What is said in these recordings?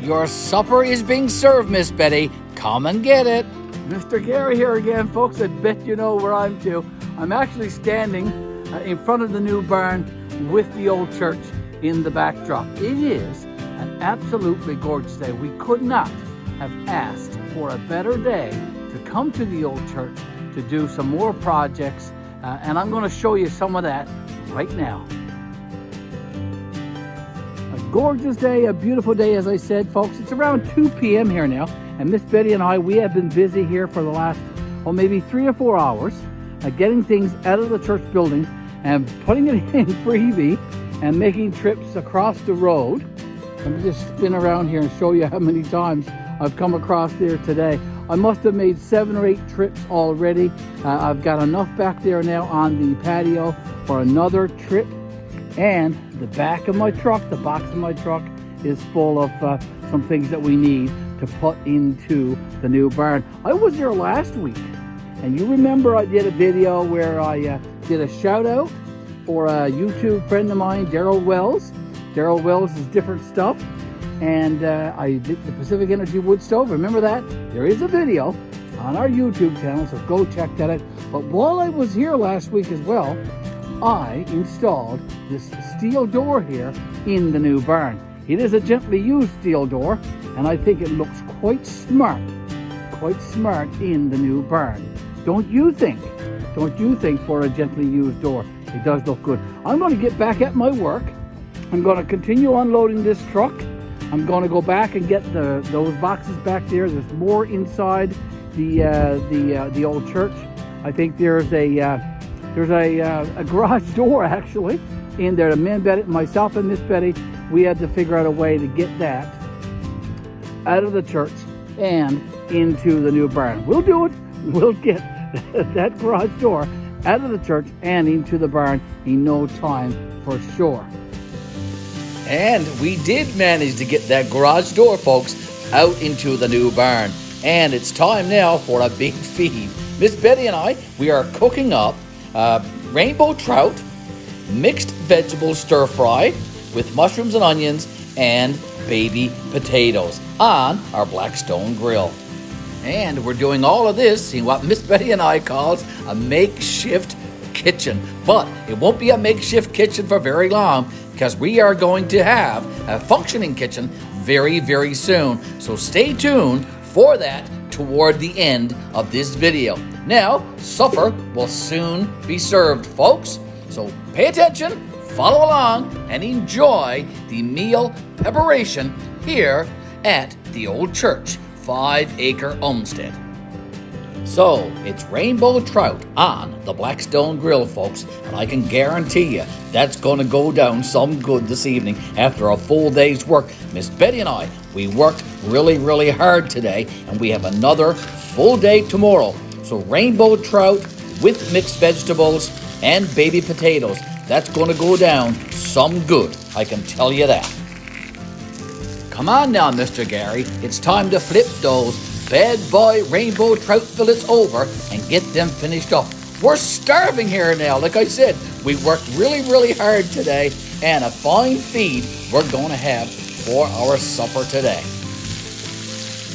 Your supper is being served, Miss Betty. Come and get it. Mr. Garry here again, folks. I bet you know where I'm to. I'm actually standing in front of the new barn with the old church in the backdrop. It is an absolutely gorgeous day. We could not have asked for a better day to come to the old church to do some more projects, and I'm going to show you some of that right now. A gorgeous day, a beautiful day, as I said, folks. It's around 2 p.m. here now, and Miss Betty and I, we have been busy here for the last, maybe 3 or 4 hours, getting things out of the church building and putting it in freebie and making trips across the road. Let me just spin around here and show you how many times I've come across there today. I must have made 7 or 8 trips already. I've got enough back there now on the patio for another trip. And the back of my truck, the box of my truck, is full of some things that we need to put into the new barn. I was there last week, and you remember I did a video where I did a shout out for a YouTube friend of mine, Daryl Wells. Daryl Wells is different stuff. And I did the Pacific Energy wood stove. Remember that? There is a video on our YouTube channel, so go check that out. But while I was here last week as well, I installed this steel door here in the new barn. It is a gently used steel door, and I think it looks quite smart in the new barn. Don't you think for a gently used door? It does look good. I'm going to get back at my work. I'm going to continue unloading this truck. I'm going to go back and get those boxes back there. There's more inside the old church. I think there's a garage door actually in there. Myself and Miss Betty, we had to figure out a way to get that out of the church and into the new barn. We'll do it. We'll get that garage door out of the church and into the barn in no time for sure. And we did manage to get that garage door, folks, out into the new barn. And it's time now for a big feed. Miss Betty and I, we are cooking up rainbow trout, mixed vegetable stir fry with mushrooms and onions and baby potatoes on our Blackstone grill. And we're doing all of this in what Miss Betty and I calls a makeshift kitchen. But it won't be a makeshift kitchen for very long, because we are going to have a functioning kitchen very, very soon. So stay tuned for that toward the end of this video. Now, supper will soon be served, folks. So pay attention, follow along, and enjoy the meal preparation here at the Old Church 5-acre Homestead. So, it's rainbow trout on the Blackstone grill, folks, and I can guarantee you that's going to go down some good this evening after a full day's work. Miss Betty and I, we worked really, really hard today, and we have another full day tomorrow. So, rainbow trout with mixed vegetables and baby potatoes, that's going to go down some good, I can tell you that. Come on now, Mr. Garry, it's time to flip those bad boy rainbow trout fillets over and get them finished up. We're starving here now. Like I said, we worked really, really hard today, and a fine feed we're going to have for our supper today.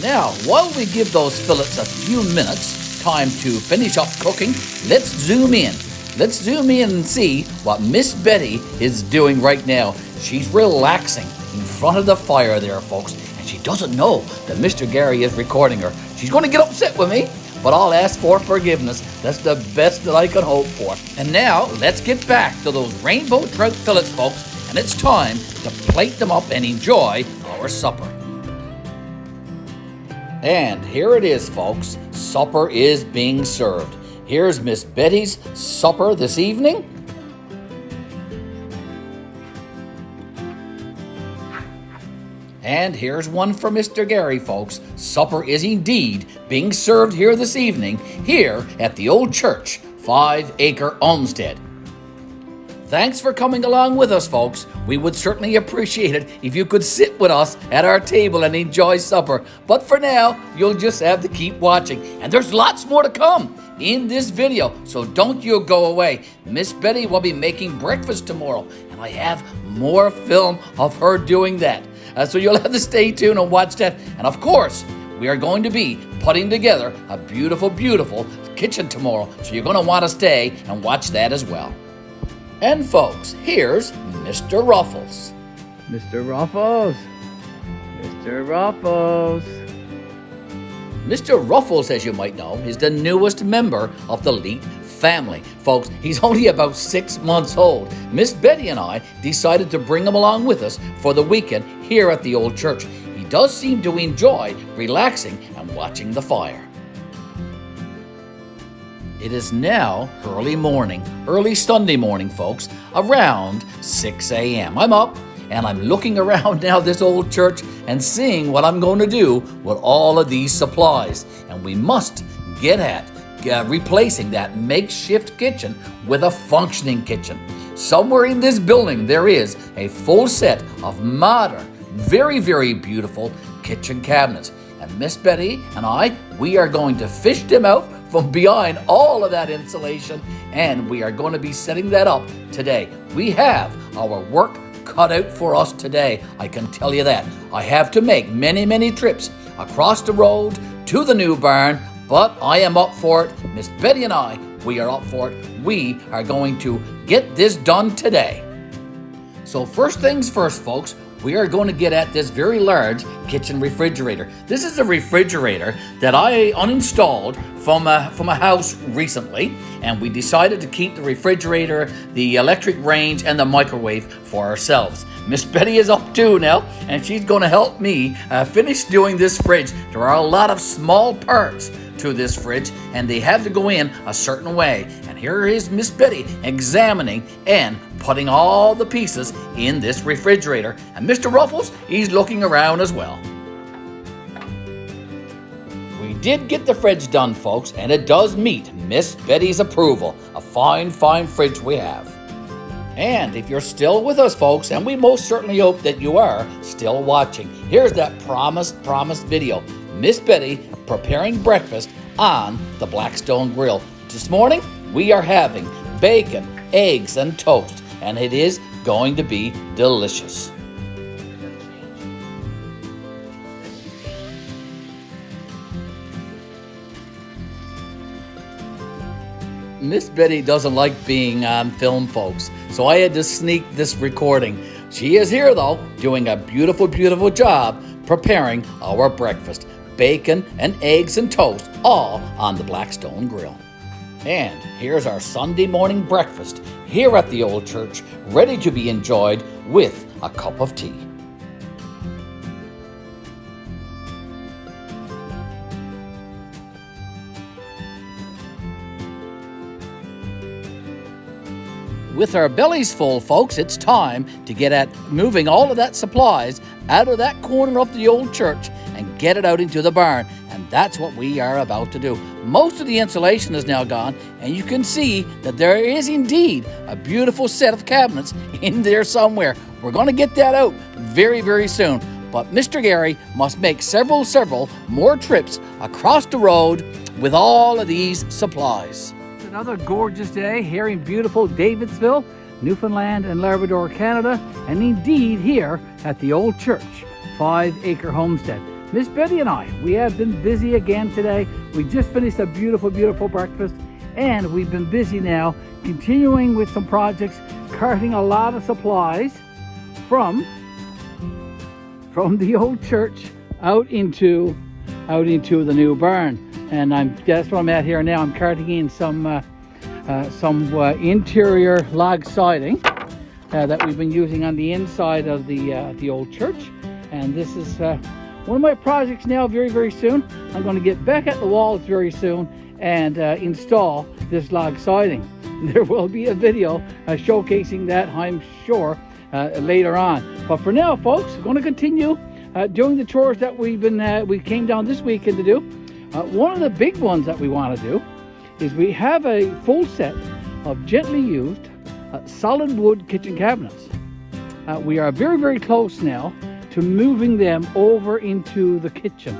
Now, while we give those fillets a few minutes, time to finish up cooking, let's zoom in. Let's zoom in and see what Miss Betty is doing right now. She's relaxing in front of the fire there, folks. She doesn't know that Mr. Garry is recording her. She's going to get upset with me, but I'll ask for forgiveness. That's the best that I can hope for. And now, let's get back to those rainbow trout fillets, folks, and it's time to plate them up and enjoy our supper. And here it is, folks. Supper is being served. Here's Miss Betty's supper this evening. And here's one for Mr. Garry, folks. Supper is indeed being served here this evening, here at the Old Church 5-acre Homestead. Thanks for coming along with us, folks. We would certainly appreciate it if you could sit with us at our table and enjoy supper. But for now, you'll just have to keep watching. And there's lots more to come in this video, so don't you go away. Miss Betty will be making breakfast tomorrow, and I have more film of her doing that. So you'll have to stay tuned and watch that. And of course, we are going to be putting together a beautiful, beautiful kitchen tomorrow. So you're going to want to stay and watch that as well. And folks, here's Mr. Ruffles. Mr. Ruffles. Mr. Ruffles. Mr. Ruffles, as you might know, is the newest member of the Leyte family. Folks, he's only about 6 months old. Miss Betty and I decided to bring him along with us for the weekend here at the Ole Church. He does seem to enjoy relaxing and watching the fire. It is now early Sunday morning, folks, around 6 a.m. I'm up and I'm looking around now this old church and seeing what I'm going to do with all of these supplies. And we must get at replacing that makeshift kitchen with a functioning kitchen. Somewhere in this building there is a full set of modern, very, very beautiful kitchen cabinets. And Miss Betty and I, we are going to fish them out from behind all of that insulation, and we are going to be setting that up today. We have our work cut out for us today, I can tell you that. I have to make many, many trips across the road to the new barn, but I am up for it. Miss Betty and I, we are up for it. We are going to get this done today. So first things first, folks, we are going to get at this very large kitchen refrigerator. This is a refrigerator that I uninstalled from a house recently, and we decided to keep the refrigerator, the electric range, and the microwave for ourselves. Miss Betty is up too now, and she's going to help me finish doing this fridge. There are a lot of small parts to this fridge, and they have to go in a certain way. And here is Miss Betty examining and putting all the pieces in this refrigerator. And Mr. Ruffles, he's looking around as well. We did get the fridge done, folks, and it does meet Miss Betty's approval. A fine, fine fridge we have. And if you're still with us, folks, and we most certainly hope that you are still watching, here's that promised video. Miss Betty preparing breakfast on the Blackstone Grill. This morning, we are having bacon, eggs, and toast, and it is going to be delicious. Miss Betty doesn't like being on film, folks, so I had to sneak this recording. She is here, though, doing a beautiful, beautiful job preparing our breakfast. Bacon and eggs and toast, all on the Blackstone Grill. And here's our Sunday morning breakfast here at the Ole Church, ready to be enjoyed with a cup of tea. With our bellies full, folks, it's time to get at moving all of that supplies out of that corner of the Ole Church and get it out into the barn. And that's what we are about to do. Most of the insulation is now gone, and you can see that there is indeed a beautiful set of cabinets in there somewhere. We're going to get that out very, very soon. But Mr. Garry must make several more trips across the road with all of these supplies. Another gorgeous day here in beautiful Davidsville, Newfoundland and Labrador, Canada, and indeed here at the Ole Church, 5 Acre Homestead. Miss Betty and I, we have been busy again today. We just finished a beautiful, beautiful breakfast, and we've been busy now continuing with some projects, carting a lot of supplies from the Ole Church out into the new barn. And that's what I'm at here now. I'm carting in some interior log siding that we've been using on the inside of the Ole Church. And this is one of my projects now. Very, very soon, I'm going to get back at the walls very soon and install this log siding. There will be a video showcasing that, I'm sure, later on. But for now, folks, we're going to continue doing the chores that we came down this weekend to do. One of the big ones that we want to do is we have a full set of gently used solid wood kitchen cabinets. We are very, very close now to moving them over into the kitchen.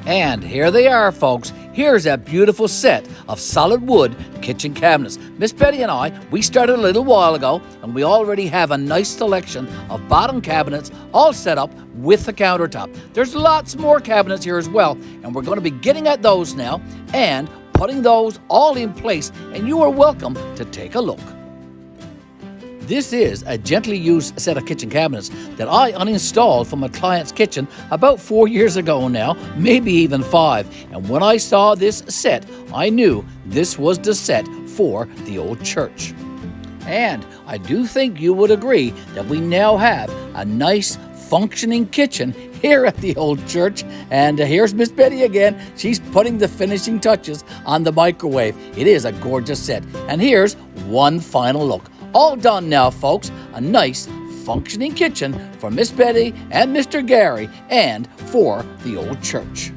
And here they are, folks. Here's a beautiful set of solid wood kitchen cabinets. Miss Betty and I, we started a little while ago, and we already have a nice selection of bottom cabinets all set up with the countertop. There's lots more cabinets here as well, and we're going to be getting at those now and putting those all in place, and you are welcome to take a look. This is a gently used set of kitchen cabinets that I uninstalled from a client's kitchen about 4 years ago now, maybe even 5. And when I saw this set, I knew this was the set for the Ole Church. And I do think you would agree that we now have a nice functioning kitchen here at the Ole Church. And here's Miss Betty again. She's putting the finishing touches on the microwave. It is a gorgeous set. And here's one final look. All done now, folks. A nice, functioning kitchen for Miss Betty and Mr. Garry and for the Ole Church.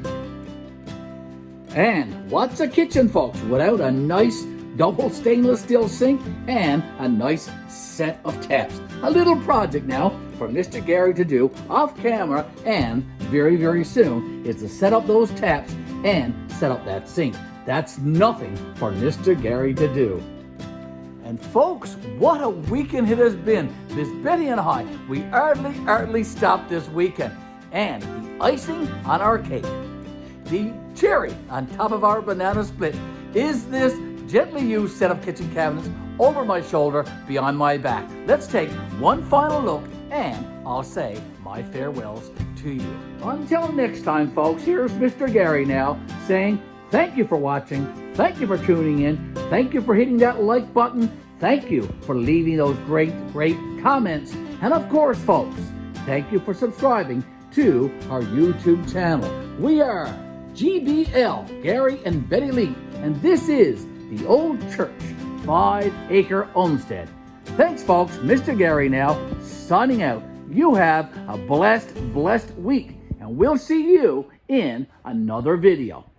And what's a kitchen, folks, without a nice double stainless steel sink and a nice set of taps? A little project now for Mr. Garry to do off camera, and very, very soon is to set up those taps and set up that sink. That's nothing for Mr. Garry to do. And folks, what a weekend it has been. Miss Betty and I, we hardly stopped this weekend. And the icing on our cake, the cherry on top of our banana split, is this gently used set of kitchen cabinets over my shoulder, behind my back. Let's take one final look, and I'll say my farewells to you. Until next time, folks, here's Mr. Garry now saying thank you for watching. Thank you for tuning in. Thank you for hitting that like button. Thank you for leaving those great comments. And of course, folks, thank you for subscribing to our YouTube channel. We are GBL, Garry and Betty Leyte, and this is the Ole Church 5-acre homestead. Thanks, folks. Mr. Garry now, signing out. You have a blessed week, and we'll see you in another video.